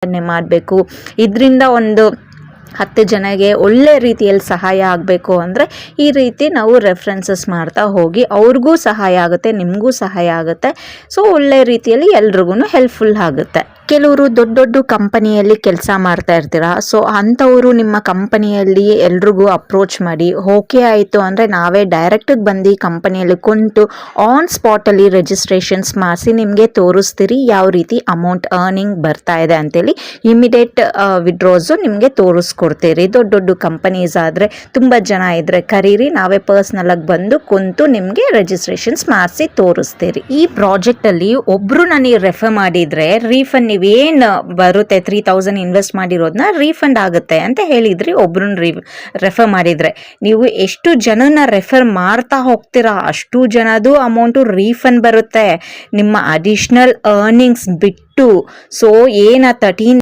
ಸಂಪಾದನೆ ಮಾಡಬೇಕು, ಇದರಿಂದ ಒಂದು 10 ಜನಗೆ ಒಳ್ಳೆ ರೀತಿಯಲ್ಲಿ ಸಹಾಯ ಆಗಬೇಕು ಅಂದರೆ ಈ ರೀತಿ ನಾವು ರೆಫರೆನ್ಸಸ್ ಮಾಡ್ತಾ ಹೋಗಿ ಅವ್ರಿಗೂ ಸಹಾಯ ಆಗುತ್ತೆ, ನಿಮಗೂ ಸಹಾಯ ಆಗುತ್ತೆ. ಸೊ ಒಳ್ಳೆ ರೀತಿಯಲ್ಲಿ ಎಲ್ರಿಗೂ ಹೆಲ್ಪ್ಫುಲ್ ಆಗುತ್ತೆ. ಕೆಲವರು ದೊಡ್ಡ ದೊಡ್ಡ ಕಂಪನಿಯಲ್ಲಿ ಕೆಲಸ ಮಾಡ್ತಾ ಇರ್ತೀರಾ. ಸೊ ಅಂಥವರು ನಿಮ್ಮ ಕಂಪನಿಯಲ್ಲಿ ಎಲ್ರಿಗೂ ಅಪ್ರೋಚ್ ಮಾಡಿ ಓಕೆ ಆಯಿತು ಅಂದರೆ ನಾವೇ ಡೈರೆಕ್ಟಾಗಿ ಬಂದು ಕಂಪನಿಯಲ್ಲಿ ಕುಂತು ಆನ್ ಸ್ಪಾಟಲ್ಲಿ ರಿಜಿಸ್ಟ್ರೇಷನ್ಸ್ ಮಾಡಿಸಿ ನಿಮಗೆ ತೋರಿಸ್ತೀರಿ ಯಾವ ರೀತಿ ಅಮೌಂಟ್ ಅರ್ನಿಂಗ್ ಬರ್ತಾ ಇದೆ ಅಂತೇಳಿ. ಇಮಿಡಿಯೇಟ್ ವಿಡ್ರಾಸು ನಿಮಗೆ ತೋರಿಸ್ಕೊಡ್ತೀರಿ. ದೊಡ್ಡ ದೊಡ್ಡ ಕಂಪನೀಸ್ ಆದರೆ ತುಂಬ ಜನ ಇದ್ದರೆ ಕರೀರಿ, ನಾವೇ ಪರ್ಸ್ನಲಾಗಿ ಬಂದು ಕುಂತು ನಿಮಗೆ ರಿಜಿಸ್ಟ್ರೇಷನ್ಸ್ ಮಾಡಿಸಿ ತೋರಿಸ್ತೀರಿ. ಈ ಪ್ರಾಜೆಕ್ಟಲ್ಲಿ ಒಬ್ಬರು ನನಗೆ ರೆಫರ್ ಮಾಡಿದರೆ ರೀಫಂಡ್ ನೀವೇನು ಬರುತ್ತೆ 3000 ಇನ್ವೆಸ್ಟ್ ಮಾಡಿರೋದನ್ನ ರೀಫಂಡ್ ಆಗುತ್ತೆ ಅಂತ ಹೇಳಿದ್ರಿ. ಒಬ್ರನ್ನ ರೆಫರ್ ಮಾಡಿದರೆ ನೀವು ಎಷ್ಟು ಜನನ ರೆಫರ್ ಮಾಡ್ತಾ ಹೋಗ್ತೀರಾ ಅಷ್ಟು ಜನದು ಅಮೌಂಟು ರೀಫಂಡ್ ಬರುತ್ತೆ ನಿಮ್ಮ ಅಡಿಷ್ನಲ್ ಅರ್ನಿಂಗ್ಸ್ ಬಿಟ್ಟು. ಸೊ ಏನ 13